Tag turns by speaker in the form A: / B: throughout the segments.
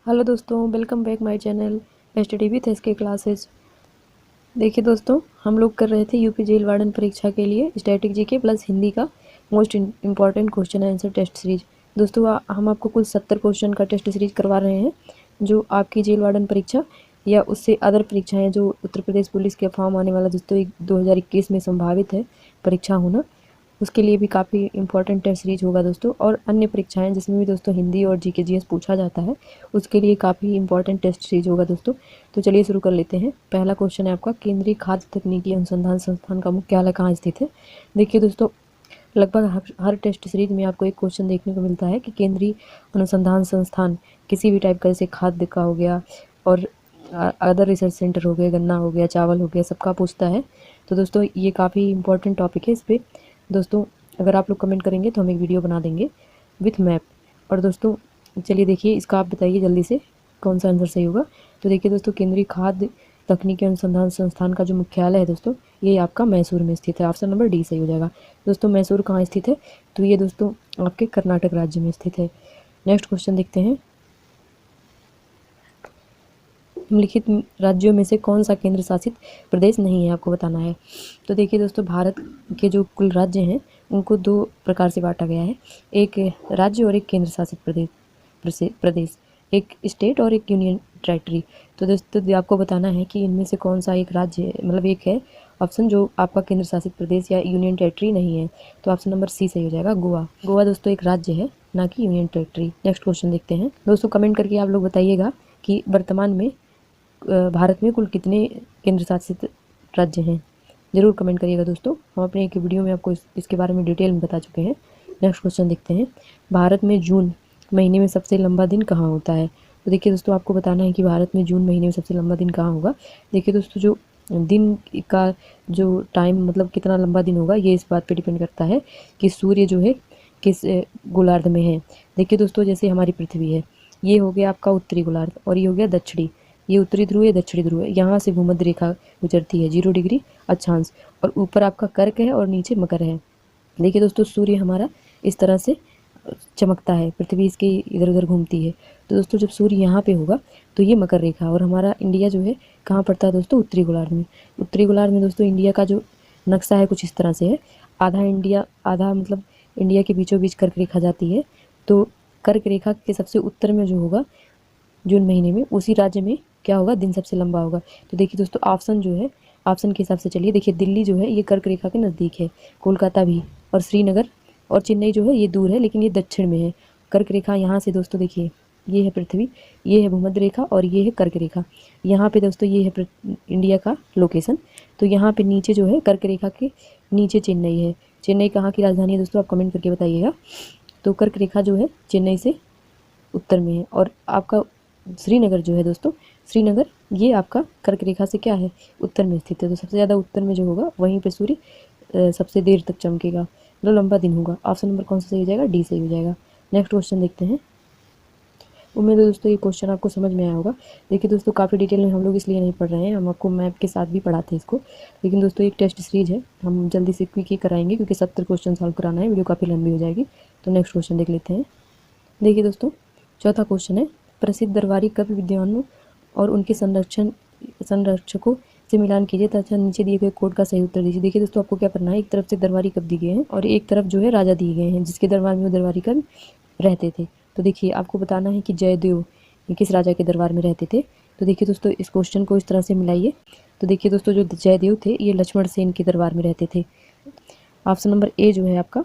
A: Hello दोस्तों, welcome back my channel STD with SK classes. देखिए दोस्तों, हम लोग कर रहे थे यूपी जेल वार्डन परीक्षा के लिए स्टैटिक जीके प्लस हिंदी का most important question answer test series. दोस्तों हम आपको कुल 70 क्वेश्चन का टेस्ट सीरीज करवा रहे हैं जो आपकी जेल वार्डन परीक्षा या उससे अदर परीक्षाएँ जो उत्तर प्रदेश पुलिस के फॉर्म आने वाला दोस्तों 2021 में संभावित है परीक्षा होना, उसके लिए भी काफ़ी इंपॉर्टेंट टेस्ट सीरीज होगा दोस्तों। और अन्य परीक्षाएं जिसमें भी दोस्तों हिंदी और जीके जीएस पूछा जाता है उसके लिए काफ़ी इंपॉर्टेंट टेस्ट सीरीज होगा दोस्तों। तो चलिए शुरू कर लेते हैं। पहला क्वेश्चन है आपका, केंद्रीय खाद्य तकनीकी अनुसंधान संस्थान का मुख्यालय कहाँ स्थित है। देखिए दोस्तों, लगभग हर टेस्ट सीरीज में आपको एक क्वेश्चन देखने को मिलता है कि केंद्रीय अनुसंधान संस्थान किसी भी टाइप का, जैसे खाद्य का हो गया और अदर रिसर्च सेंटर हो गया, गन्ना हो गया, चावल हो गया, सबका पूछता है। तो दोस्तों ये काफ़ी इंपॉर्टेंट टॉपिक है। इस पर दोस्तों अगर आप लोग कमेंट करेंगे तो हम एक वीडियो बना देंगे विथ मैप। और दोस्तों चलिए देखिए, इसका आप बताइए जल्दी से कौन सा आंसर सही होगा। तो देखिए दोस्तों, केंद्रीय खाद्य तकनीकी अनुसंधान संस्थान का जो मुख्यालय है दोस्तों, ये आपका मैसूर में स्थित है। ऑप्शन नंबर डी सही हो जाएगा। दोस्तों मैसूर कहाँ स्थित है, तो ये दोस्तों आपके कर्नाटक राज्य में स्थित है। नेक्स्ट क्वेश्चन देखते हैं, निम्नलिखित राज्यों में से कौन सा केंद्र शासित प्रदेश नहीं है, आपको बताना है। तो देखिए दोस्तों, भारत के जो कुल राज्य हैं उनको दो प्रकार से बांटा गया है, एक राज्य और एक केंद्र शासित प्रदेश, एक स्टेट और एक यूनियन टेरिटरी। तो दोस्तों आपको बताना है कि इनमें से कौन सा एक राज्य मतलब एक है ऑप्शन जो आपका केंद्र शासित प्रदेश या यूनियन टेरिटरी नहीं है। तो ऑप्शन नंबर सी सही हो जाएगा, गोवा। गोवा दोस्तों एक राज्य है, ना कि यूनियन टेरिटरी। नेक्स्ट क्वेश्चन देखते हैं दोस्तों, कमेंट करके आप लोग बताइएगा कि वर्तमान में भारत में कुल कितने केंद्र शासित राज्य हैं, ज़रूर कमेंट करिएगा दोस्तों। हम अपने एक वीडियो में आपको इसके बारे में डिटेल में बता चुके हैं। नेक्स्ट क्वेश्चन देखते हैं, भारत में जून महीने में सबसे लंबा दिन कहाँ होता है। तो देखिए दोस्तों, आपको बताना है कि भारत में जून महीने में सबसे लंबा दिन कहाँ होगा। देखिए दोस्तों, जो दिन का जो टाइम मतलब कितना लंबा दिन होगा, ये इस बात पे डिपेंड करता है कि सूर्य जो है किस गोलार्ध में है। देखिए दोस्तों, जैसे हमारी पृथ्वी है, ये हो गया आपका उत्तरी गोलार्ध और ये हो गया दक्षिणी। ये उत्तरी ध्रुव है, दक्षिणी ध्रुव है। यहाँ से भूमध्य रेखा गुजरती है 0 डिग्री अक्षांश, और ऊपर आपका कर्क है और नीचे मकर है। देखिए दोस्तों, सूर्य हमारा इस तरह से चमकता है, पृथ्वी इसके इधर उधर घूमती है। तो दोस्तों जब सूर्य यहाँ पे होगा तो ये मकर रेखा, और हमारा इंडिया जो है कहाँ पड़ता है दोस्तों, उत्तरी गोलार्ध में। उत्तरी गोलार्ध में दोस्तों इंडिया का जो नक्शा है कुछ इस तरह से है, आधा इंडिया, आधा मतलब इंडिया के बीचों बीच कर्क रेखा जाती है। तो कर्क रेखा के सबसे उत्तर में जो होगा जून महीने में, उसी राज्य में क्या होगा, दिन सबसे लंबा होगा। तो देखिए दोस्तों, ऑप्शन जो है, ऑप्शन के हिसाब से चलिए। देखिए दिल्ली जो है ये कर्क रेखा के नज़दीक है, कोलकाता भी, और श्रीनगर और चेन्नई जो है ये दूर है लेकिन ये दक्षिण में है। कर्क रेखा यहाँ से दोस्तों देखिए, ये है पृथ्वी, ये है भूमध्य रेखा और ये है कर्क रेखा। यहाँ पे दोस्तों ये है इंडिया का लोकेशन। तो यहाँ पे नीचे जो है कर्क रेखा के नीचे चेन्नई है। चेन्नई कहाँ की राजधानी है दोस्तों, आप कमेंट करके बताइएगा। तो कर्क रेखा जो है चेन्नई से उत्तर में है, और आपका श्रीनगर जो है दोस्तों, श्रीनगर ये आपका कर्क रेखा से क्या है, उत्तर में स्थित है। तो सबसे ज़्यादा उत्तर में जो होगा वहीं पे सूर्य सबसे देर तक चमकेगा, मतलब लंबा दिन होगा। ऑप्शन नंबर कौन सा सही हो जाएगा, डी सही हो जाएगा। नेक्स्ट क्वेश्चन देखते हैं। उम्मीद है दोस्तों ये क्वेश्चन आपको समझ में आया होगा। देखिए दोस्तों, काफ़ी डिटेल में हम लोग इसलिए नहीं पढ़ रहे हैं, हम आपको मैप के साथ भी पढ़ाते हैं इसको, लेकिन दोस्तों एक टेस्ट सीरीज है, हम जल्दी से क्विक ही कराएंगे क्योंकि 70 क्वेश्चन सॉल्व कराना है, वीडियो काफ़ी लंबी हो जाएगी। तो नेक्स्ट क्वेश्चन देख लेते हैं। देखिए दोस्तों, चौथा क्वेश्चन है, प्रसिद्ध दरबारी कवि विद्वानों और उनके संरक्षकों से मिलान कीजिए तथा नीचे दिए गए कोड का सही उत्तर दीजिए। देखिए दोस्तों, आपको क्या करना है, एक तरफ से दरबारी कवि दिए गए हैं और एक तरफ जो है राजा दिए गए हैं जिसके दरबार में वो दरबारी कवि रहते थे। तो देखिए आपको बताना है कि जयदेव ये किस राजा के दरबार में रहते थे। तो देखिए दोस्तों, इस क्वेश्चन को इस तरह से मिलाइए। तो देखिए दोस्तों, जो जयदेव थे ये लक्ष्मण सेन के दरबार में रहते थे। ऑप्शन नंबर ए जो है आपका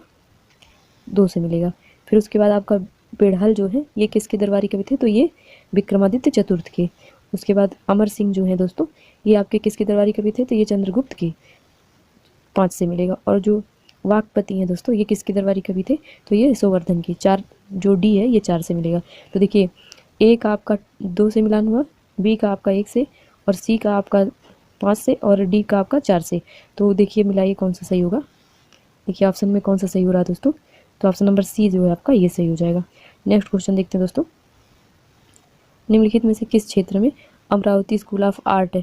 A: 2 से मिलेगा। फिर उसके बाद आपका बेढ़ल जो है ये किसके दरबारी कवि थे, तो ये विक्रमादित्य चतुर्थ के। उसके बाद अमर सिंह जो है दोस्तों, ये आपके किसके दरबारी कवि थे, तो ये चंद्रगुप्त के, 5 से मिलेगा। और जो वाकपति हैं दोस्तों, ये किसके दरबारी कवि थे, तो ये यशोवर्धन की, 4, जो डी है ये 4 से मिलेगा। तो देखिए ए का आपका 2 से मिलान हुआ, बी का आपका 1 से, और सी का आपका 5 से, और डी का आपका 4 से। तो देखिए मिलाइए कौन सा सही होगा। देखिए ऑप्शन में कौन सा सही हो रहा है दोस्तों, तो ऑप्शन नंबर सी जो है आपका ये सही हो जाएगा। नेक्स्ट क्वेश्चन देखते हैं दोस्तों, निम्नलिखित में से किस क्षेत्र में अमरावती स्कूल ऑफ आर्ट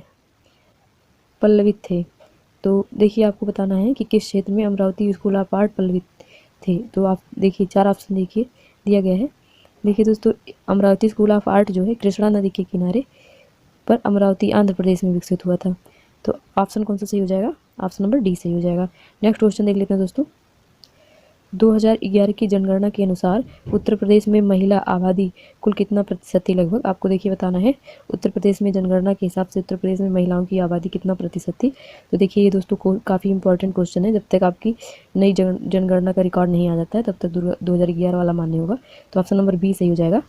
A: पल्लवित थे। तो देखिए आपको बताना है कि किस क्षेत्र में अमरावती स्कूल ऑफ आर्ट पल्लवित थे। तो आप देखिए 4 ऑप्शन देखिए दिया गया है, देखिए दोस्तों, अमरावती स्कूल ऑफ आर्ट जो है कृष्णा नदी के किनारे पर अमरावती आंध्र प्रदेश में विकसित हुआ था। तो ऑप्शन कौन सा सही हो जाएगा? ऑप्शन नंबर डी सही हो जाएगा। नेक्स्ट क्वेश्चन देख लेते हैं दोस्तों। 2011 की जनगणना के अनुसार उत्तर प्रदेश में महिला आबादी कुल कितना प्रतिशत थी लगभग? आपको देखिए बताना है उत्तर प्रदेश में जनगणना के हिसाब से उत्तर प्रदेश में महिलाओं की आबादी कितना प्रतिशत थी। तो देखिए ये दोस्तों को काफ़ी इंपॉर्टेंट क्वेश्चन है। जब तक आपकी नई जनगणना का रिकॉर्ड नहीं आ जाता है तब तक 2011 वाला मान्य होगा। तो ऑप्शन नंबर बी सही हो जाएगा।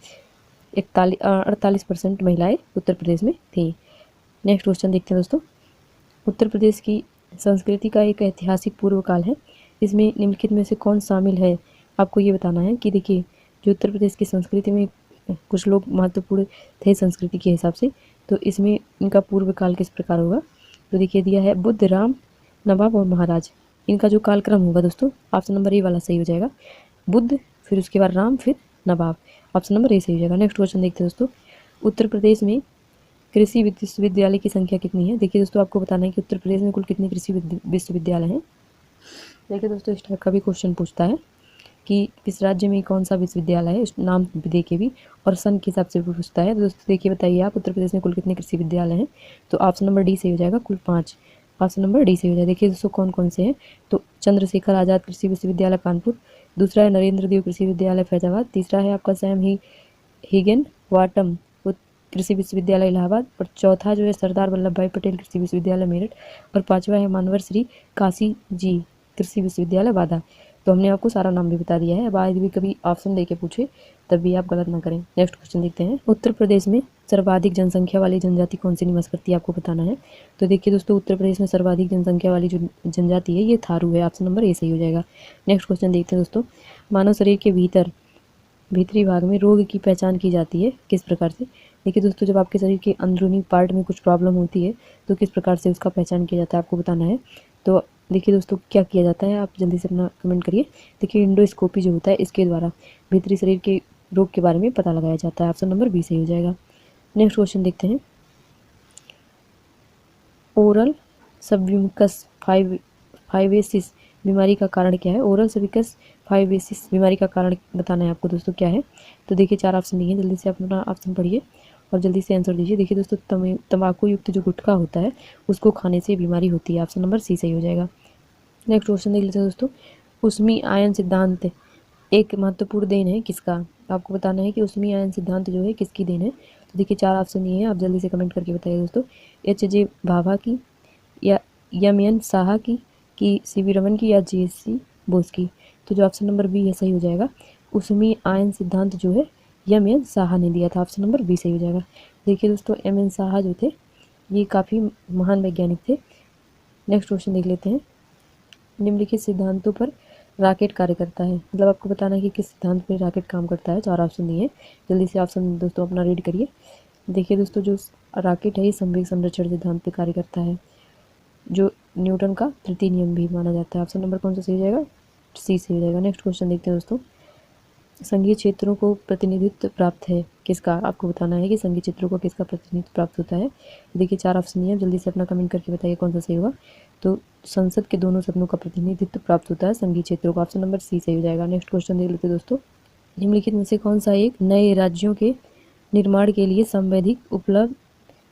A: 48% महिलाएं उत्तर प्रदेश में थी। नेक्स्ट क्वेश्चन देखते हैं दोस्तों। उत्तर प्रदेश की संस्कृति का एक ऐतिहासिक पूर्व काल है, इसमें निम्नलिखित में से कौन शामिल है? आपको ये बताना है कि देखिए जो उत्तर प्रदेश की संस्कृति में कुछ लोग महत्वपूर्ण थे संस्कृति के हिसाब से, तो इसमें इनका पूर्व काल किस प्रकार होगा? तो देखिए दिया है बुद्ध, राम, नवाब और महाराज। इनका जो कालक्रम होगा दोस्तों, ऑप्शन नंबर ए वाला सही हो जाएगा। बुद्ध, फिर उसके बाद राम, फिर नवाब। ऑप्शन नंबर ए सही हो जाएगा। नेक्स्ट क्वेश्चन देखते हैं दोस्तों। उत्तर प्रदेश में कृषि विश्वविद्यालय की संख्या कितनी है? देखिए दोस्तों आपको बताना है कि उत्तर प्रदेश में कुल कितने कृषि विश्वविद्यालय हैं। देखिए दोस्तों इस टाइप का भी क्वेश्चन पूछता है कि किस राज्य में कौन सा विश्वविद्यालय है, नाम दे के भी और सन के हिसाब से भी पूछता है। तो दोस्तों देखिए बताइए आप उत्तर प्रदेश में कुल कितने कृषि विद्यालय हैं? तो ऑप्शन नंबर डी सही हो जाएगा, कुल 5। ऑप्शन नंबर डी सही हो जाएगा। देखिए दोस्तों कौन कौन से हैं, तो चंद्रशेखर आज़ाद कृषि विश्वविद्यालय कानपुर, दूसरा है नरेंद्र देव कृषि विश्वविद्यालय फैजाबाद, तीसरा है आपका सैम हिगेन वाटम कृषि विश्वविद्यालय इलाहाबाद, और चौथा जो है सरदार वल्लभ भाई पटेल कृषि विश्वविद्यालय मेरठ, और पांचवा है मानवर श्री काशी जी कृषि विश्वविद्यालय बाधा। तो हमने आपको सारा नाम भी बता दिया है। अब आज भी कभी ऑप्शन देके पूछे तब भी आप गलत ना करें। नेक्स्ट क्वेश्चन देखते हैं। उत्तर प्रदेश में सर्वाधिक जनसंख्या वाली जनजाति कौन सी निवास करती है? आपको बताना है। तो देखिए दोस्तों उत्तर प्रदेश में सर्वाधिक जनसंख्या वाली जो जनजाति है ये थारू है। ऑप्शन नंबर ए सही हो जाएगा। नेक्स्ट क्वेश्चन देखते हैं दोस्तों। मानव शरीर के भीतरी भाग में रोग की पहचान की जाती है किस प्रकार से? देखिए दोस्तों जब आपके शरीर के अंदरूनी पार्ट में कुछ प्रॉब्लम होती है तो किस प्रकार से उसका पहचान किया जाता है आपको बताना है। तो देखिए दोस्तों क्या किया जाता है, आप जल्दी से अपना कमेंट करिए। देखिए इंडोस्कोपी जो होता है इसके द्वारा भीतरी शरीर के रोग के बारे में पता लगाया जाता है। ऑप्शन नंबर बी सही हो जाएगा। नेक्स्ट क्वेश्चन देखते हैं। ओरल सबम्यूकस फाइवेसिस बीमारी का कारण क्या है? ओरल सबम्यूकस फाइवेसिस बीमारी का कारण बताना है आपको दोस्तों क्या है। तो देखिए 4 ऑप्शन दिए हैं, जल्दी से अपना ऑप्शन पढ़िए और जल्दी से आंसर दीजिए। देखिए दोस्तों तंबाकू युक्त जो गुटखा होता है उसको खाने से बीमारी होती है। ऑप्शन नंबर सी सही हो जाएगा। नेक्स्ट क्वेश्चन देख लेते हैं दोस्तों। उष्मी आयन सिद्धांत एक महत्वपूर्ण देन है किसका? आपको बताना है कि उष्मी आयन सिद्धांत जो है किसकी देन है। तो देखिए 4 ऑप्शन दिए हैं, आप जल्दी से कमेंट करके बताइए दोस्तों। एच.जे. भाभा की, या एम.एन. साहा की, सी.वी. रमन की, या जे.सी. बोस की। तो जो ऑप्शन नंबर बी है सही हो जाएगा। उष्मी आयन सिद्धांत जो है एम.एन. साहा ने दिया था। ऑप्शन नंबर बी सही हो जाएगा। देखिए दोस्तों एम.एन. साहा जो थे ये काफ़ी महान वैज्ञानिक थे। नेक्स्ट क्वेश्चन देख लेते हैं। निम्नलिखित सिद्धांतों पर रॉकेट कार्य करता है, मतलब आपको बताना है कि किस सिद्धांत पर रॉकेट काम करता है। 4 ऑप्शन दिए हैं, जल्दी से ऑप्शन दोस्तों अपना रीड करिए। देखिए दोस्तों जो रॉकेट है ये संवेग संरक्षण सिद्धांत पर कार्य करता है, जो न्यूटन का तृतीय नियम भी माना जाता है। ऑप्शन नंबर कौन सा सही हो जाएगा? सी सही हो जाएगा। नेक्स्ट क्वेश्चन देखते हैं दोस्तों। संघीय क्षेत्रों को प्रतिनिधित्व प्राप्त है किसका? आपको बताना है कि संघीय क्षेत्रों को किसका प्रतिनिधित्व प्राप्त होता है। देखिए 4 ऑप्शन दिए, जल्दी से अपना कमेंट करके बताइए कौन सा सही होगा। तो संसद के दोनों सदनों का प्रतिनिधित्व प्राप्त होता है संघीय क्षेत्रों को। ऑप्शन नंबर सी सही हो जाएगा। नेक्स्ट क्वेश्चन देख लेते हैं दोस्तों। निम्नलिखित में से कौन सा एक नए राज्यों के निर्माण के लिए संवैधिक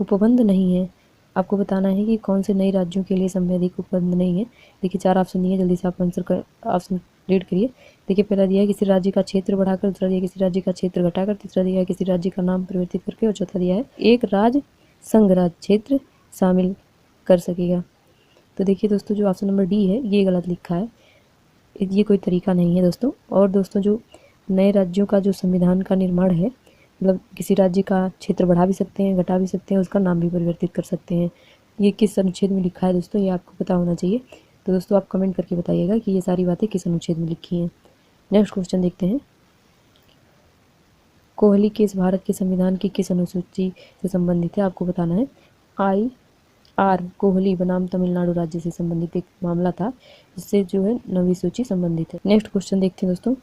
A: उपबंध नहीं है? आपको बताना है कि कौन से नए राज्यों के लिए संवैधिक उपबंध नहीं है। देखिए 4 ऑप्शन दिए, जल्दी से आप ऑप्शन रीड करिए। देखिए पहला दिया है किसी राज्य का क्षेत्र बढ़ाकर, दूसरा दिया है किसी राज्य का क्षेत्र घटाकर, तीसरा दिया है किसी राज्य का नाम परिवर्तित करके, और चौथा दिया है एक राज्य संघ राज्य क्षेत्र शामिल कर सकेगा। तो देखिए दोस्तों जो ऑप्शन नंबर डी है ये गलत लिखा है, ये कोई तरीका नहीं है दोस्तों। और दोस्तों जो नए राज्यों का जो संविधान का निर्माण है, मतलब किसी राज्य का क्षेत्र बढ़ा भी सकते हैं, घटा भी सकते हैं, उसका नाम भी परिवर्तित कर सकते हैं। ये किस अनुच्छेद में लिखा है दोस्तों, ये आपको पता होना चाहिए। तो दोस्तों आप कमेंट करके बताइएगा कि ये सारी बातें किस अनुच्छेद में लिखी हैं। नेक्स्ट क्वेश्चन देखते हैं। कोहली केस भारत के संविधान की किस अनुसूची से संबंधित है? आपको बताना है। I.R. कोहली बनाम तमिलनाडु राज्य से संबंधित एक मामला था जिससे जो है 9वीं सूची संबंधित है। नेक्स्ट क्वेश्चन देखते हैं दोस्तों।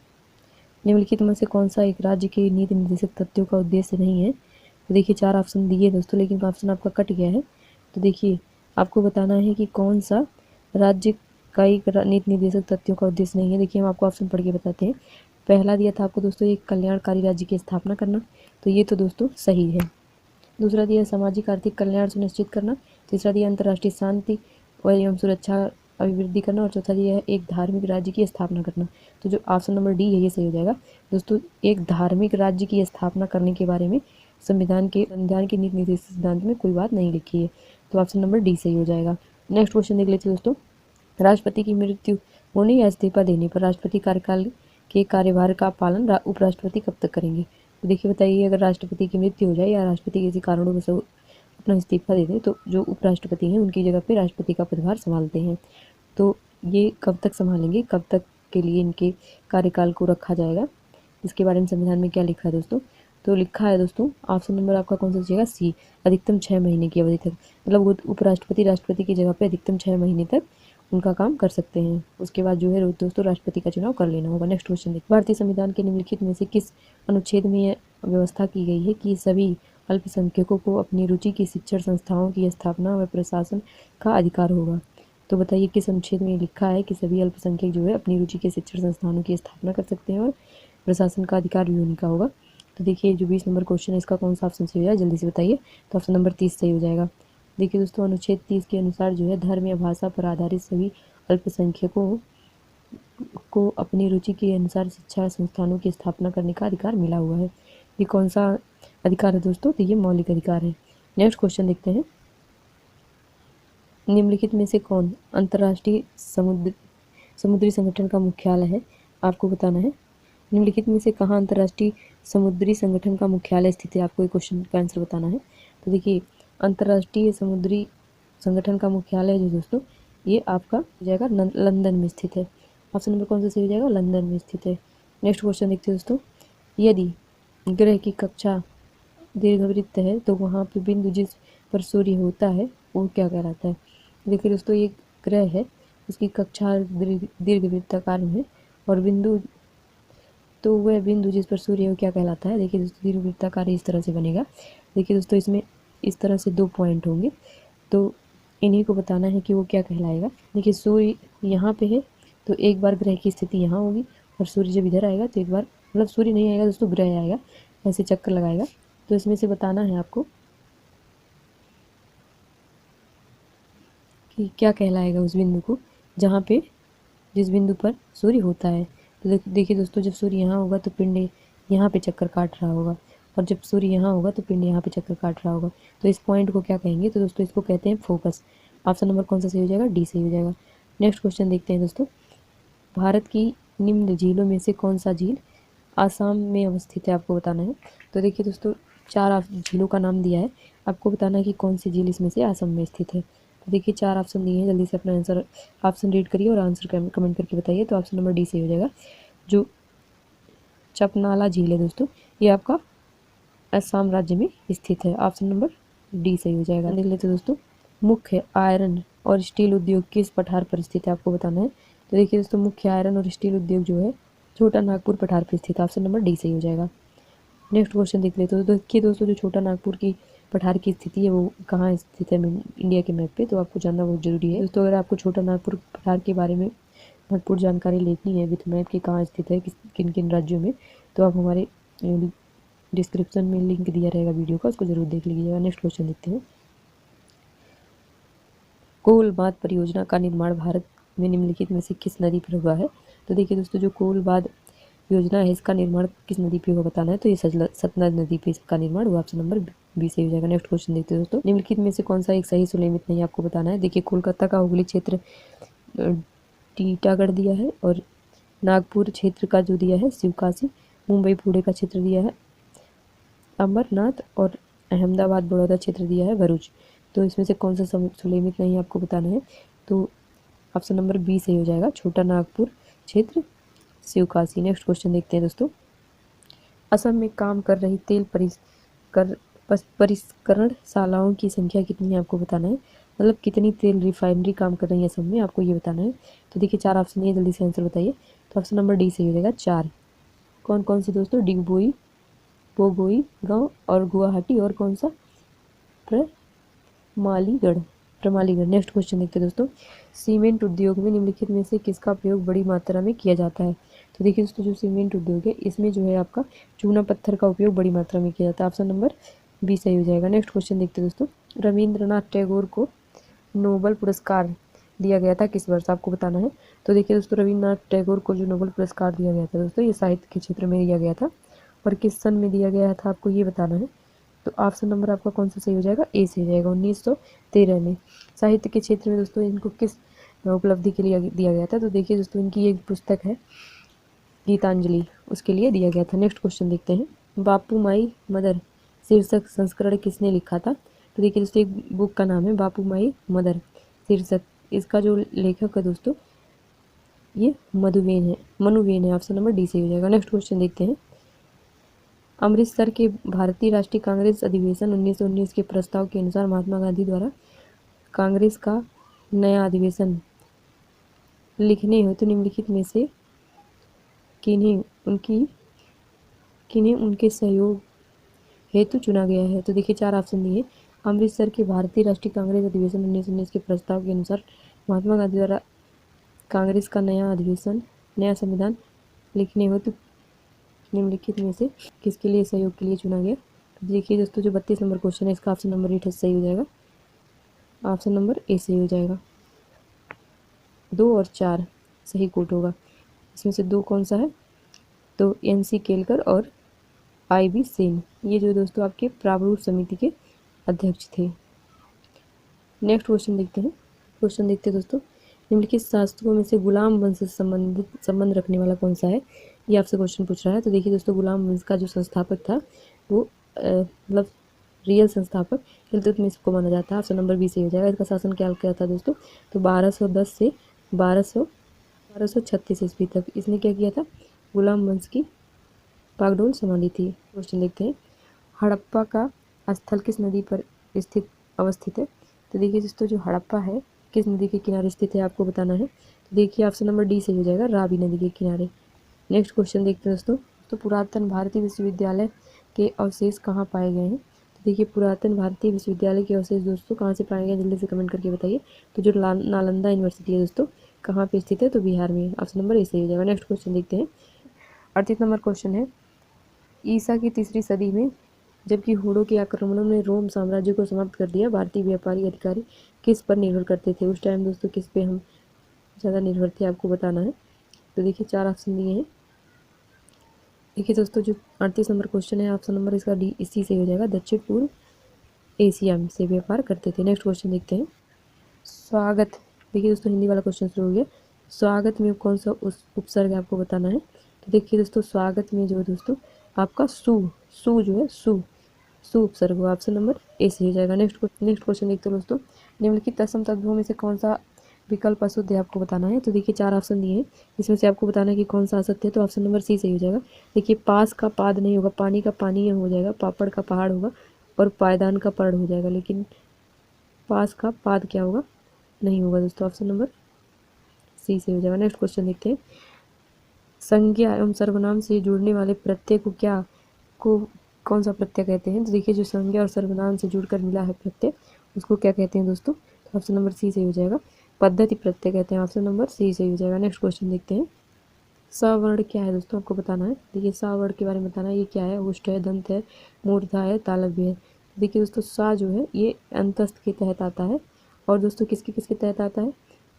A: निम्नलिखित में से कौन सा एक राज्य के नीति निर्देशक तथ्यों का उद्देश्य नहीं है? तो देखिए 4 ऑप्शन दिए दोस्तों, लेकिन ऑप्शन आपका कट गया है। तो देखिए आपको बताना है कि कौन सा राज्य का एक नीति निर्देशक तथ्यों का उद्देश्य नहीं है। देखिए हम आपको ऑप्शन पढ़ के बताते हैं। पहला दिया था आपको दोस्तों एक कल्याणकारी राज्य की स्थापना करना, तो ये तो दोस्तों सही है। दूसरा दिया सामाजिक आर्थिक कल्याण सुनिश्चित करना। तीसरा दिया अंतर्राष्ट्रीय शांति और एवं सुरक्षा अभिवृद्धि करना। और चौथा दिया है एक धार्मिक राज्य की स्थापना करना। तो जो ऑप्शन नंबर डी है ये सही हो जाएगा दोस्तों। एक धार्मिक राज्य की स्थापना करने के बारे में संविधान के नीति निर्देशक सिद्धांत में कोई बात नहीं लिखी है, तो ऑप्शन नंबर डी सही हो जाएगा। नेक्स्ट क्वेश्चन देख लेते हैं दोस्तों। राष्ट्रपति की मृत्यु होने या इस्तीफा देने पर राष्ट्रपति कार्यकाल के कार्यभार का पालन उपराष्ट्रपति कब तक करेंगे? तो देखिए बताइए, अगर राष्ट्रपति की मृत्यु हो जाए या राष्ट्रपति किसी कारणों से अपना इस्तीफा दे दे तो जो उपराष्ट्रपति हैं उनकी जगह पे राष्ट्रपति का पदभार संभालते हैं। तो ये कब तक संभालेंगे, कब तक के लिए इनके कार्यकाल को रखा जाएगा, इसके बारे में संविधान में क्या लिखा है दोस्तों? तो लिखा है दोस्तों ऑप्शन नंबर आपका कौन सा चाहिए? सी, अधिकतम 6 महीने की अवधि तक। मतलब उपराष्ट्रपति राष्ट्रपति की जगह पे अधिकतम 6 महीने तक उनका काम कर सकते हैं। उसके बाद जो है दोस्तों राष्ट्रपति का चुनाव कर लेना होगा। नेक्स्ट क्वेश्चन देखिए, भारतीय संविधान के निम्नलिखित में से किस अनुच्छेद में यह व्यवस्था की गई है कि सभी अल्पसंख्यकों को अपनी रुचि की शिक्षण संस्थाओं की स्थापना व प्रशासन का अधिकार होगा? तो बताइए किस अनुच्छेद में लिखा है कि सभी अल्पसंख्यक जो है अपनी रुचि के शिक्षण संस्थानों की स्थापना कर सकते हैं और प्रशासन का अधिकार भी उनका होगा? तो देखिए जो 20 नंबर क्वेश्चन है इसका कौन सा ऑप्शन सही हो जाए जल्दी से बताइए। तो ऑप्शन नंबर 30 सही हो जाएगा। देखिए दोस्तों अनुच्छेद 30 के अनुसार जो है धर्म या भाषा पर आधारित सभी अल्पसंख्यकों को अपनी रुचि के अनुसार शिक्षा संस्थानों की स्थापना करने का अधिकार मिला हुआ है। ये कौन सा अधिकार है दोस्तों? तो ये मौलिक अधिकार है। नेक्स्ट क्वेश्चन देखते हैं, निम्नलिखित में से कौन अंतर्राष्ट्रीय समुद्री संगठन का मुख्यालय है? आपको बताना है निम्नलिखित में से कहाँ अंतर्राष्ट्रीय समुद्री संगठन का मुख्यालय स्थित है? आपको ये क्वेश्चन का आंसर बताना है। तो देखिए अंतर्राष्ट्रीय समुद्री संगठन का मुख्यालय जो दोस्तों ये आपका हो जाएगा लंदन में स्थित है। ऑप्शन नंबर कौन सा सही हो जाएगा? लंदन में स्थित है। नेक्स्ट क्वेश्चन देखते हैं दोस्तों, यदि ग्रह की कक्षा दीर्घवृत्त है तो वहाँ पे बिंदु जिस पर सूर्य होता है वो क्या कहलाता है? देखिए दोस्तों ये ग्रह है, उसकी कक्षा दीर्घवृत्ताकार में है और बिंदु, तो वह बिंदु जिस पर सूर्य है वो क्या कहलाता है? देखिए दोस्तों दीर्घवृत्ताकार इस तरह से बनेगा। देखिए दोस्तों इसमें इस तरह से 2 पॉइंट होंगे, तो इन्हीं को बताना है कि वो क्या कहलाएगा। देखिए सूर्य यहाँ पे है तो एक बार ग्रह की स्थिति यहाँ होगी और सूर्य जब इधर आएगा तो एक बार, मतलब सूर्य नहीं आएगा दोस्तों ग्रह आएगा, ऐसे चक्कर लगाएगा। तो इसमें से बताना है आपको कि क्या कहलाएगा उस बिंदु को जहाँ पे जिस बिंदु पर सूर्य होता है। तो देखिए दोस्तों जब सूर्य यहाँ होगा तो पिंड यहाँ पे चक्कर काट रहा होगा और जब सूर्य यहाँ होगा तो पिंड यहाँ पे चक्कर काट रहा होगा। तो इस पॉइंट को क्या कहेंगे? तो दोस्तों इसको कहते हैं फोकस। ऑप्शन नंबर कौन सा सही हो जाएगा? डी सही हो जाएगा। नेक्स्ट क्वेश्चन देखते हैं दोस्तों, भारत की निम्न झीलों में से कौन सा झील आसाम में अवस्थित है? आपको बताना है। तो देखिए दोस्तों 4 झीलों का नाम दिया है, आपको बताना है कि कौन सी झील इसमें से आसाम में स्थित है। तो देखिए 4 ऑप्शन दिए हैं, जल्दी से अपना आंसर ऑप्शन रीड करिए और आंसर कमेंट करके बताइए। तो ऑप्शन नंबर डी सही हो जाएगा। जो चपनाला झील है दोस्तों ये आपका असम राज्य में स्थित है। ऑप्शन नंबर डी सही हो जाएगा। देख लेते दोस्तों, मुख्य आयरन और स्टील उद्योग किस पठार पर स्थित है? आपको बताना है। तो देखिए दोस्तों मुख्य आयरन और स्टील उद्योग जो है छोटा नागपुर पठार पर स्थित है। ऑप्शन नंबर डी सही हो जाएगा। नेक्स्ट क्वेश्चन देख लेते हो। तो देखिए दोस्तों जो छोटा नागपुर की पठार की स्थिति है वो कहाँ स्थित है इंडिया के मैप पे, तो आपको जानना बहुत जरूरी है दोस्तों। अगर आपको छोटा नागपुर पठार के बारे में महत्वपूर्ण जानकारी लेनी है विथ मैप की कहाँ स्थित है किन किन राज्यों में, तो आप हमारे डिस्क्रिप्शन में लिंक दिया रहेगा वीडियो का, उसको जरूर देख लीजिएगा। नेक्स्ट क्वेश्चन देखते हैं, कोल बांध परियोजना का निर्माण भारत में निम्नलिखित में से किस नदी पर हुआ है? तो देखिए दोस्तों जो कोल बांध योजना है इसका निर्माण किस नदी पे हुआ बताना है। तो ये सतलज नदी पे इसका निर्माण हुआ। ऑप्शन नंबर बी सही हो जाएगा। नेक्स्ट क्वेश्चन देखते हैं दोस्तों, निम्नलिखित में से कौन सा एक सही सुलेमित नहीं आपको बताना है। देखिए कोलकाता का हुगली क्षेत्र टीटागढ़ दिया है और नागपुर क्षेत्र का जो दिया है शिवकाशी, मुंबई पुणे का क्षेत्र दिया है अमरनाथ और अहमदाबाद बड़ौदा क्षेत्र दिया है भरूच। तो इसमें से कौन सा सुलेमित नहीं आपको बताना है। तो ऑप्शन नंबर बी सही हो जाएगा, छोटा नागपुर क्षेत्र शिवकाशी। नेक्स्ट क्वेश्चन देखते हैं दोस्तों, असम में काम कर रही तेल परिष्करण शालाओं की संख्या कितनी है आपको बताना है। मतलब कितनी तेल रिफाइनरी काम कर रही है असम में, आपको ये बताना है। तो देखिए 4 ऑप्शन है, जल्दी से आंसर बताइए। तो ऑप्शन नंबर डी सही हो जाएगा 4। कौन कौन सी दोस्तों? डिगबोई, बोगोई गाँव और गुवाहाटी और कौन सा? प्रमालीगढ़। नेक्स्ट क्वेश्चन देखते हैं दोस्तों, सीमेंट उद्योग में निम्नलिखित में से किसका प्रयोग बड़ी मात्रा में किया जाता है। तो देखिए दोस्तों जो सीमेंट उद्योग है इसमें जो है आपका चूना पत्थर का उपयोग बड़ी मात्रा में किया जाता है। ऑप्शन नंबर बी सही हो जाएगा। नेक्स्ट क्वेश्चन देखते हैं दोस्तों, रविंद्रनाथ टैगोर को नोबेल पुरस्कार दिया गया था किस वर्ष, आपको बताना है। तो देखिए दोस्तों रविन्द्रनाथ टैगोर को जो नोबेल पुरस्कार दिया गया था दोस्तों, ये साहित्य के क्षेत्र में दिया गया था और किस सन में दिया गया था आपको ये बताना है। तो ऑप्शन नंबर आपका कौन सा सही हो जाएगा, ए से हो जाएगा, 1913 में। साहित्य के क्षेत्र में दोस्तों इनको किस उपलब्धि के लिए दिया गया था, तो देखिए दोस्तों इनकी एक पुस्तक है गीतांजलि, उसके लिए दिया गया था। नेक्स्ट क्वेश्चन देखते हैं, बापू माई मदर शीर्षक संस्करण किसने लिखा था। तो देखिए दोस्तों एक बुक का नाम है बापू माई मदर शीर्षक, इसका जो लेखक है दोस्तों ये मनुवेन है। ऑप्शन नंबर डी से हो जाएगा। नेक्स्ट क्वेश्चन देखते हैं, अमृतसर के भारतीय राष्ट्रीय कांग्रेस अधिवेशन 1919 के प्रस्ताव के अनुसार महात्मा गांधी द्वारा कांग्रेस का नया अधिवेशन लिखने हेतु निम्नलिखित में से किन्हें उनके सहयोग हेतु चुना गया है। तो देखिए 4 ऑप्शन दिए, अमृतसर के भारतीय राष्ट्रीय कांग्रेस अधिवेशन 1919 के प्रस्ताव के अनुसार महात्मा गांधी द्वारा कांग्रेस का नया संविधान लिखने हेतु निम्नलिखित में से किसके लिए सहयोग के लिए चुना गया। तो देखिए दोस्तों जो 32 नंबर क्वेश्चन है इसका ऑप्शन नंबर 8 सही हो जाएगा, ऑप्शन नंबर ए सही हो जाएगा। 2 और 4 सही कोट होगा, इसमें से 2 कौन सा है, तो NC केलकर और IB सेन, ये जो दोस्तों आपके प्रारूप समिति के अध्यक्ष थे। नेक्स्ट क्वेश्चन देखते हैं दोस्तों, निम्नलिखित शासकों में से गुलाम वंश से संबंध रखने वाला कौन सा है, ये आपसे क्वेश्चन पूछ रहा है। तो देखिए दोस्तों गुलाम वंश का जो संस्थापक था वो मतलब रियल संस्थापक इल्तुतमिश को माना जाता है। ऑप्शन नंबर बी से हो जाएगा। इसका शासन क्या था दोस्तों, तो 1210 से 1236 ईस्वी तक इसने क्या किया था, गुलाम वंश की बागडोर संभाली थी। क्वेश्चन देखते हैं, हड़प्पा का स्थल किस नदी पर अवस्थित है। तो देखिए दोस्तों जो हड़प्पा है किस नदी के किनारे स्थित है आपको बताना है। तो देखिए ऑप्शन नंबर डी सही हो जाएगा, रावी नदी के किनारे। नेक्स्ट क्वेश्चन देखते हैं दोस्तों, तो पुरातन भारतीय विश्वविद्यालय के अवशेष कहाँ पाए गए हैं। तो देखिए पुरातन भारतीय विश्वविद्यालय के अवशेष दोस्तों कहाँ से पाए गए, जल्दी से कमेंट करके बताइए। तो जो नालंदा यूनिवर्सिटी है दोस्तों कहाँ पे स्थित है, तो बिहार में। ऑप्शन नंबर ए सही हो जाएगा। नेक्स्ट क्वेश्चन देखते हैं, 38 नंबर क्वेश्चन है, ईसा की 3री सदी में जबकि हूणों के आक्रमणों ने रोम साम्राज्य को समाप्त कर दिया, भारतीय व्यापारी अधिकारी किस पर निर्भर करते थे उस टाइम दोस्तों, किस पे हम ज़्यादा निर्भर थे आपको बताना है। तो देखिए 4 ऑप्शन दिए हैं। देखिए दोस्तों जो 38 नंबर क्वेश्चन है ऑप्शन नंबर इसका डी इसी से हो जाएगा, दक्षिण पूर्व एशिया से व्यापार करते थे। नेक्स्ट क्वेश्चन देखते हैं, स्वागत, देखिए दोस्तों हिंदी वाला क्वेश्चन शुरू हो गया, स्वागत में कौन सा उपसर्ग आपको बताना है। तो देखिए दोस्तों स्वागत में जो दोस्तों आपका सु जो है सु उपसर्ग हुआ, ऑप्शन नंबर ए से हो जाएगा। नेक्स्ट क्वेश्चन देखते हैं दोस्तों, निम्नलिखित असम तत्वों में से कौन सा विकल्प अशुद्ध है आपको बताना है। तो देखिए 4 ऑप्शन दिए हैं, इसमें से आपको बताना है कि कौन सा असत्य है। तो ऑप्शन नंबर सी सही हो जाएगा। देखिए पास का पाद नहीं होगा, पानी का पानी हो जाएगा, पापड़ का पहाड़ होगा और पायदान का पड़ हो जाएगा, लेकिन पास का पाद क्या होगा, नहीं होगा दोस्तों, ऑप्शन नंबर सी से हो जाएगा। नेक्स्ट क्वेश्चन देखते हैं, संज्ञा एवं सर्वनाम से जुड़ने वाले प्रत्यय को कौन सा प्रत्यय कहते हैं। तो देखिए जो संज्ञा और सर्वनाम से जुड़कर मिला है प्रत्यय उसको क्या कहते हैं दोस्तों, तो ऑप्शन नंबर सी सही हो जाएगा, पद्धति प्रत्यय कहते हैं, ऑप्शन नंबर सी सही हो जाएगा। नेक्स्ट क्वेश्चन देखते हैं, सवर्ण क्या है दोस्तों आपको बताना है। देखिए सवर्ण के बारे में बताना है, ये क्या है, उष्ट है, दंत है, मूर्धा है, तालव्य है। देखिए दोस्तों सा जो है ये अंतस्थ के तहत आता है और दोस्तों किसके तहत आता है,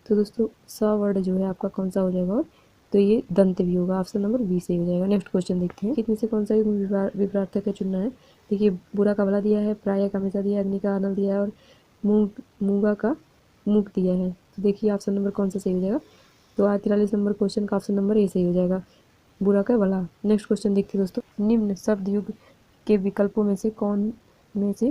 A: तो दोस्तों सवर्ण जो है आपका कौन सा हो जाएगा, और तो ये दंत भी होगा, ऑप्शन नंबर बी सही हो जाएगा। नेक्स्ट क्वेश्चन देखते हैं, कितने से कौन सा विपरार्थक है चुनना है। देखिए बुरा का भला दिया है, प्राय का हमेशा दिया है, अग्नि का अनल दिया है और मूंगा का मूक दिया है। तो देखिए ऑप्शन नंबर कौन सा सही हो जाएगा, तो 43 नंबर क्वेश्चन का ऑप्शन नंबर ए सही हो जाएगा, बुरा का भला। नेक्स्ट क्वेश्चन देखते हैं दोस्तों, निम्न शब्द युग के विकल्पों में से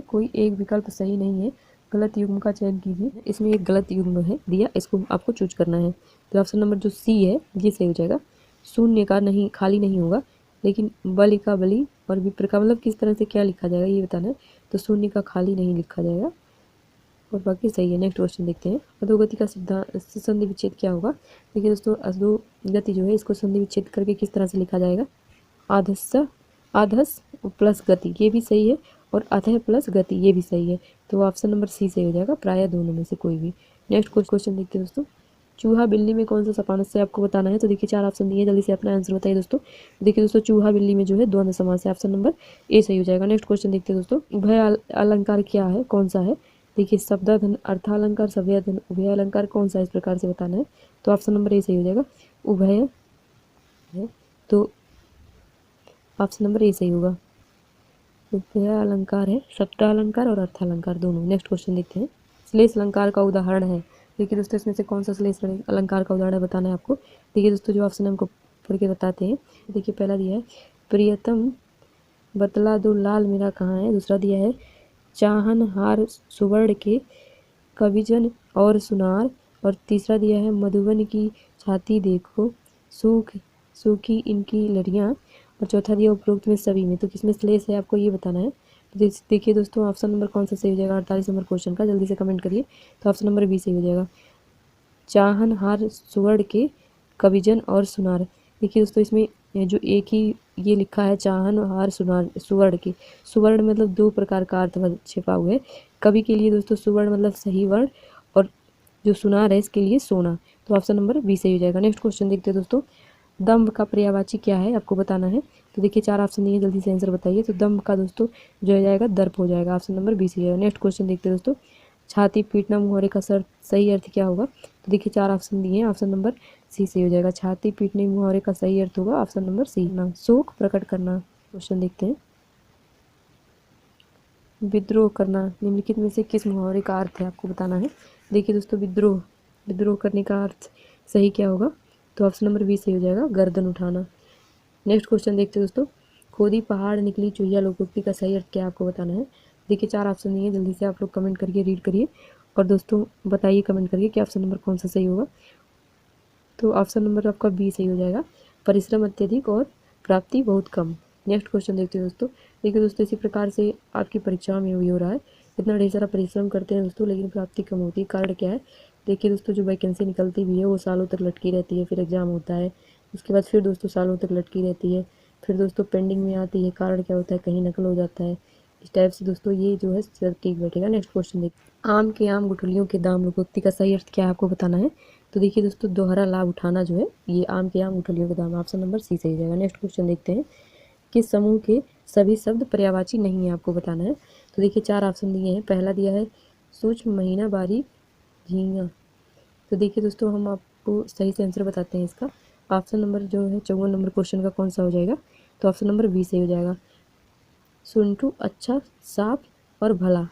A: कोई एक विकल्प सही नहीं है, गलत युग्म का चयन कीजिए। इसमें एक गलत युग्म है दिया, इसको आपको चूज करना है। तो ऑप्शन नंबर जो सी है ये सही हो जाएगा, शून्य का नहीं खाली नहीं होगा, लेकिन बलि का बलि और विप्र का मतलब किस तरह से क्या लिखा जाएगा ये बताना है। तो शून्य का खाली नहीं लिखा जाएगा और बाकी सही है। नेक्स्ट क्वेश्चन देखते हैं, अधोगति का सिद्धांत संधि विच्छेद क्या होगा। देखिए दोस्तों अधोगति जो है इसको संधि विच्छेद करके किस तरह से लिखा जाएगा, आधस प्लस गति, ये भी सही है, और अतः प्लस गति ये भी सही है। तो ऑप्शन नंबर सी सही हो जाएगा, प्राय दोनों में से कोई भी। नेक्स्ट क्वेश्चन देखते हैं दोस्तों, चूहा बिल्ली में कौन सा समास है आपको बताना है। तो देखिए 4 ऑप्शन दिए, जल्दी से अपना आंसर बताइए दोस्तों। देखिए दोस्तों चूहा बिल्ली में जो है द्वंद्व समास है, ऑप्शन नंबर ए सही हो जाएगा। नेक्स्ट क्वेश्चन देखते हैं दोस्तों, उभय अलंकार क्या है, कौन सा है। देखिए शब्दाधन, अर्थालंकार, सभ्याधन, उभय अलंकार कौन सा, इस प्रकार से बताना है। तो ऑप्शन नंबर ए सही हो जाएगा, उभय है। तो ऑप्शन नंबर ए सही होगा। उभय अलंकार है शब्दालंकार और अर्थालंकार दोनों। नेक्स्ट क्वेश्चन देखते हैं, श्लेष अलंकार का उदाहरण है। देखिए दोस्तों इसमें से कौन सा श्लेष अलंकार का उदाहरण बताना है आपको। देखिए दोस्तों जो ऑप्शन हमको पढ़ के बताते हैं। देखिए पहला दिया है प्रियतम बतला दो लाल मेरा कहाँ है। दूसरा दिया है चाहन हार सुवर्ण के कविजन और सुनार। और तीसरा दिया है मधुबन की छाती देखो सूखी इनकी लड़ियाँ। और चौथा दिया उपरोक्त में सभी में। तो किसमें श्लेष है आपको ये बताना है। तो देखिए दोस्तों ऑप्शन नंबर कौन सा सही हो जाएगा 48 नंबर क्वेश्चन का, जल्दी से कमेंट करिए। तो ऑप्शन नंबर बी सही हो जाएगा, चाहन हार सुवर्ण के कविजन और सुनार। देखिए दोस्तों इसमें जो एक ही ये लिखा है चाहन हार सुनार सुवर्ण के, सुवर्ण मतलब दो प्रकार का अर्थ छिपा हुआ है। कवि के लिए दोस्तों सुवर्ण मतलब सही वर्ण, और जो सुनार है इसके लिए सोना। तो ऑप्शन नंबर बी सही हो जाएगा। नेक्स्ट क्वेश्चन देखते हैं दोस्तों, दम्भ का पर्यायवाची क्या है आपको बताना है। तो देखिए 4 ऑप्शन दिए, जल्दी से आंसर बताइए। तो दम्भ का दोस्तों जो हो जाएगा दर्प हो जाएगा, ऑप्शन नंबर बी सही हो जाएगा। नेक्स्ट क्वेश्चन देखते हैं दोस्तों, छाती पीटना मुहावरे का सही अर्थ क्या होगा। तो देखिए 4 ऑप्शन दिए हैं, ऑप्शन नंबर सी सही हो जाएगा। छाती पीटने मुहावरे का सही अर्थ होगा ऑप्शन नंबर सी ना, शोक प्रकट करना। क्वेश्चन देखते हैं, विद्रोह करना निम्नलिखित में से किस मुहावरे का अर्थ है आपको बताना है। देखिए दोस्तों विद्रोह करने का अर्थ सही क्या होगा। तो ऑप्शन नंबर बी सही हो जाएगा, गर्दन उठाना। नेक्स्ट क्वेश्चन देखते हैं दोस्तों, खोदी पहाड़ निकली चुहिया लोकोक्ति का सही अर्थ क्या आपको बताना है। देखिए 4 ऑप्शन दिए, जल्दी से आप लोग कमेंट करिए, रीड करिए और दोस्तों बताइए कमेंट करिए कि ऑप्शन नंबर कौन सा सही होगा। तो ऑप्शन नंबर आपका बी सही हो जाएगा, परिश्रम अत्यधिक और प्राप्ति बहुत कम। नेक्स्ट क्वेश्चन देखते हैं दोस्तों। देखिए दोस्तों इसी प्रकार से आपकी परीक्षाओं में भी हो रहा है, इतना ढेर सारा परिश्रम करते हैं दोस्तों लेकिन प्राप्ति कम होती है। कारण क्या है। देखिए दोस्तों जो वैकेंसी निकलती भी है वो सालों तक लटकी रहती है, फिर एग्जाम होता है, उसके बाद फिर दोस्तों सालों तक लटकी रहती है, फिर दोस्तों पेंडिंग में आती है। कारण क्या होता है, कहीं नकल हो जाता है। इस टाइप से दोस्तों ये जो है सर ठीक बैठेगा। नेक्स्ट क्वेश्चन देखिए, आम के आम गुठलियों के दाम लोकोक्ति का सही अर्थ क्या है आपको बताना है। तो देखिए दोस्तों दोहरा लाभ उठाना जो है ये आम के आम गुठलियों के दाम, ऑप्शन नंबर सी सही हो जाएगा। नेक्स्ट क्वेश्चन देखते हैं, किस समूह के सभी शब्द पर्यायवाची नहीं है आपको बताना है। तो देखिए 4 ऑप्शन दिए हैं, पहला दिया है सूक्ष्म महीना बारी झींगा। तो देखिए दोस्तों हम आपको सही से आंसर बताते हैं इसका। ऑप्शन नंबर जो है 54 नंबर क्वेश्चन का कौन सा हो जाएगा। तो ऑप्शन नंबर बी सही हो जाएगा, सुंठू अच्छा साफ और भला,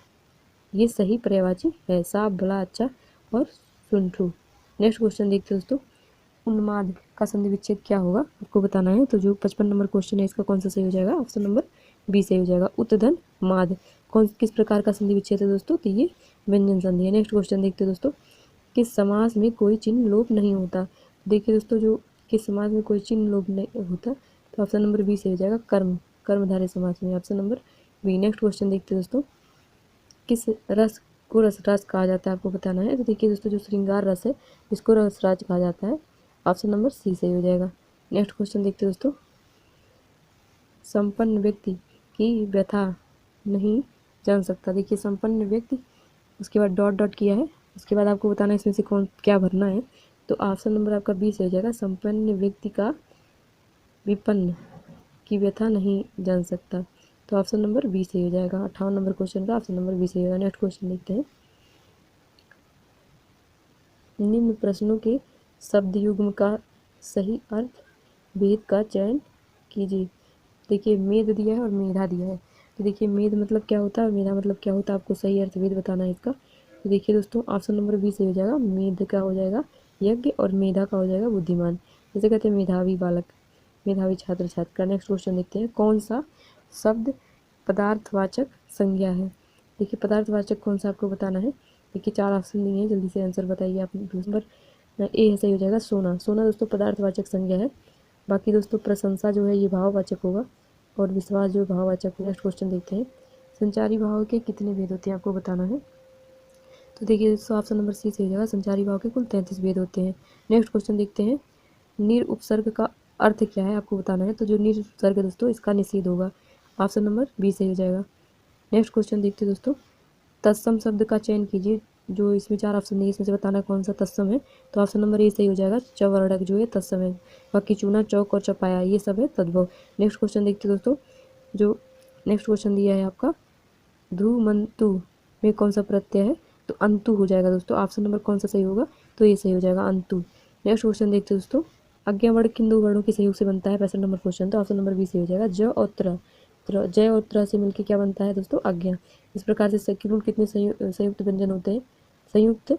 A: ये सही पर्यायवाची है, साफ भला अच्छा और सुंठू। नेक्स्ट क्वेश्चन देखते हैं दोस्तों, उन्माद का संधि विच्छेद क्या होगा आपको बताना है। तो जो 55 नंबर क्वेश्चन है इसका कौन सा सही हो जाएगा, ऑप्शन नंबर बी सही हो जाएगा, उत्तधन माद। कौन किस प्रकार का संधि विच्छेद है दोस्तों, तो ये व्यंजन संधि है। नेक्स्ट क्वेश्चन देखते हैं दोस्तों, किस समास में कोई चिन्ह लोप नहीं होता। देखिए दोस्तों जो किस समास में कोई चिन्ह लोप नहीं होता, तो ऑप्शन नंबर बी सही हो जाएगा, कर्मधारय समास में, option number B. Next question देखते हैं दोस्तों, किस रस को रसराज कहा जाता है आपको बताना है। तो देखिए दोस्तों जो श्रृंगार रस है इसको रसराज कहा जाता है, ऑप्शन नंबर सी सही हो जाएगा। नेक्स्ट क्वेश्चन देखते हैं दोस्तों, संपन्न व्यक्ति की व्यथा नहीं जान सकता। देखिए संपन्न व्यक्ति, उसके बाद डॉट डॉट किया है, उसके बाद आपको बताना है इसमें से कौन क्या भरना है। तो ऑप्शन नंबर आपका बी सही हो जाएगा, संपन्न व्यक्ति का विपन्न की व्यथा नहीं जान सकता। तो ऑप्शन नंबर बी सही हो जाएगा। 58 नंबर क्वेश्चन का ऑप्शन नंबर बी सही होगा। नेक्स्ट क्वेश्चन देखते हैं, निम्न प्रश्नों के शब्द युग्म का सही अर्थ भेद का चयन कीजिए। देखिए मेद दिया है और मेधा दिया है। तो देखिए मेद मतलब क्या होता है और मेधा मतलब क्या होता है, आपको सही अर्थ भेद बताना है इसका। तो देखिए दोस्तों ऑप्शन नंबर बी सही हो जाएगा, मेद का हो जाएगा यज्ञ और मेधा का हो जाएगा बुद्धिमान। जैसे कहते हैं मेधावी बालक, मेधावी छात्र छात्रा। नेक्स्ट क्वेश्चन देखते हैं, कौन सा शब्द पदार्थवाचक संज्ञा है। देखिए पदार्थवाचक कौन सा आपको बताना है। देखिए 4 ऑप्शन दिए हैं, जल्दी से आंसर बताइए आप। नंबर ए है सही हो जाएगा, सोना। सोना दोस्तों पदार्थवाचक संज्ञा है। बाकी दोस्तों प्रशंसा जो है ये भाववाचक होगा और विश्वास जो भाववाचक होगा। नेक्स्ट क्वेश्चन देखते हैं, संचारी भाव के कितने भेद होते हैं आपको बताना है। तो देखिए दोस्तों ऑप्शन नंबर सी सही हो जाएगा, संचारी भाव के कुल 33 भेद होते हैं। नेक्स्ट क्वेश्चन देखते हैं, निर उपसर्ग का अर्थ क्या है आपको बताना है। तो जो निर उपसर्ग है दोस्तों इसका निषेध होगा, ऑप्शन नंबर बी सही हो जाएगा। नेक्स्ट क्वेश्चन देखते हैं दोस्तों, तत्सम शब्द का चयन कीजिए जो इसमें 4 ऑप्शन दिए, इसमें से बताना कौन सा तत्सम है। तो ऑप्शन नंबर ए सही हो जाएगा, चवर्णक जो है तत्सम है। बाकी चूना, चौक और चपाया ये सब है तद्भव। नेक्स्ट क्वेश्चन देखते हैं दोस्तों। जो नेक्स्ट क्वेश्चन दिया है आपका, ध्रुमंतु में कौन सा प्रत्यय है। तो अंतु हो जाएगा दोस्तों। ऑप्शन नंबर कौन सा सही होगा, तो ये सही हो जाएगा अंतु। नेक्स्ट क्वेश्चन देखते हैं दोस्तों। आज्ञा वर्ण किन दो वर्णों के सहयोग से बनता है, 65 नंबर क्वेश्चन। तो ऑप्शन नंबर बी सही हो जाएगा, ज और त्र। जय और त्र से मिलकर क्या बनता है दोस्तों, आज्ञा। इस प्रकार से कुल कितने संयुक्त व्यंजन होते हैं, संयुक्त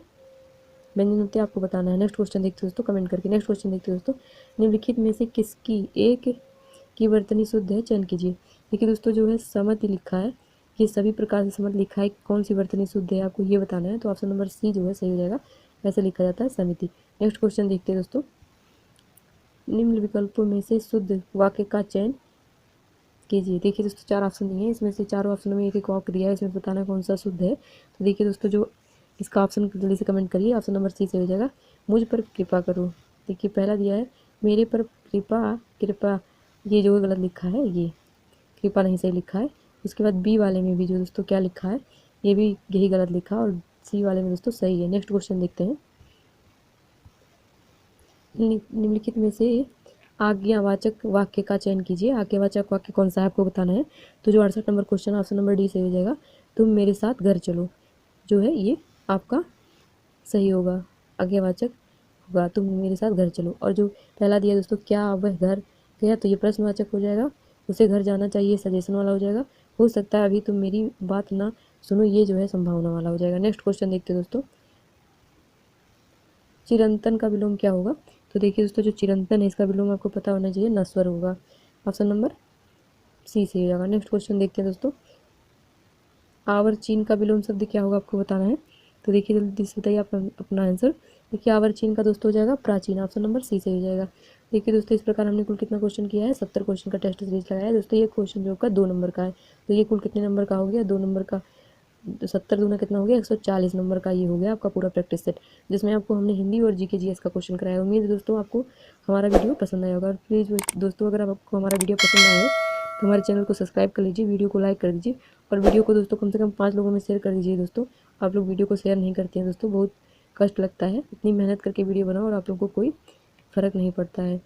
A: व्यंजन होते हैं, आपको बताना है। नेक्स्ट क्वेश्चन देखते हैं दोस्तों कमेंट करके। नेक्स्ट क्वेश्चन देखते हैं दोस्तों। निम्नलिखित में से किसकी एक की वर्तनी शुद्ध है, चयन कीजिए। देखिए दोस्तों, जो है समति लिखा है, ये सभी प्रकार से समति लिखा है, कौन सी वर्तनी शुद्ध है आपको ये बताना है। तो ऑप्शन नंबर सी जो है सही हो जाएगा, ऐसे लिखा जाता है समिति। नेक्स्ट क्वेश्चन देखते हैं दोस्तों। निम्न विकल्पों में से शुद्ध वाक्य का चयन कीजिए। देखिए दोस्तों, 4 ऑप्शन दिए हैं, इसमें से चारों ऑप्शन में एक एक वाक्य दिया है, इसमें बताना कौन सा शुद्ध है। तो देखिए दोस्तों, जो इसका ऑप्शन जल्दी से कमेंट करिए। ऑप्शन नंबर सी से हो जाएगा, मुझ पर कृपा करो। देखिए पहला दिया है मेरे पर कृपा, कृपा ये जो गलत लिखा है, ये कृपा नहीं सही लिखा है। उसके बाद बी वाले में भी जो दोस्तों क्या लिखा है, ये भी यही गलत लिखा है, और सी वाले में दोस्तों सही है। नेक्स्ट क्वेश्चन देखते हैं। निम्नलिखित में से आज्ञावाचक वाक्य का चयन कीजिए। आज्ञावाचक वाक्य कौन सा है आपको बताना है। तो जो 68 number question option number D सही हो जाएगा, तुम मेरे साथ घर चलो जो है ये आपका सही होगा, आज्ञावाचक होगा, तुम मेरे साथ घर चलो। और जो पहला दिया दोस्तों, क्या वह घर गया, तो ये प्रश्नवाचक हो जाएगा, उसे घर जाना चाहिए सजेशन वाला हो जाएगा। हो सकता है अभी तुम मेरी बात ना सुनो, ये जो है संभावना वाला हो जाएगा। नेक्स्ट क्वेश्चन देखते हैं दोस्तों। चिरंतन का विलोम क्या होगा। तो देखिए दोस्तों, जो चिरंतन है इसका विलोम आपको पता होना चाहिए, नश्वर होगा। ऑप्शन नंबर सी से हो जाएगा। नेक्स्ट क्वेश्चन देखते हैं दोस्तों। आवर्चीन का विलोम शब्द क्या होगा आपको बताना है। तो देखिए जल्दी से बताइए अपना आंसर। देखिए आवर्चीन का दोस्तों हो जाएगा प्राचीन। ऑप्शन नंबर सी से हो जाएगा। देखिए दोस्तों, इस प्रकार हमने कुल कितना क्वेश्चन किया है, 70 क्वेश्चन का टेस्ट सीरीज लगाया है दोस्तों। ये क्वेश्चन जो का 2 नंबर का है, तो ये कुल कितने नंबर का हो गया, 2 नंबर का। तो 70 दूना कितना हो गया, 140 नंबर का ये हो गया आपका पूरा प्रैक्टिस सेट, जिसमें आपको हमने हिंदी और जीके जीएस का क्वेश्चन कराया। उम्मीद है दोस्तों आपको हमारा वीडियो पसंद आया होगा। और प्लीज़ दोस्तों, अगर आपको हमारा वीडियो पसंद आया हो तो हमारे चैनल को सब्सक्राइब कर लीजिए, वीडियो को लाइक कर दीजिए, और वीडियो को दोस्तों कम से कम 5 लोगों में शेयर कर दीजिए। दोस्तों आप लोग वीडियो को शेयर नहीं करते हैं दोस्तों, बहुत कष्ट लगता है, इतनी मेहनत करके वीडियो बनाओ और आप लोगों को कोई फ़र्क नहीं पड़ता है।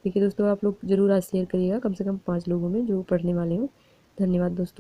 A: देखिए दोस्तों, आप लोग ज़रूर आज शेयर करिएगा कम से कम 5 लोगों में जो पढ़ने वाले हों। धन्यवाद दोस्तों।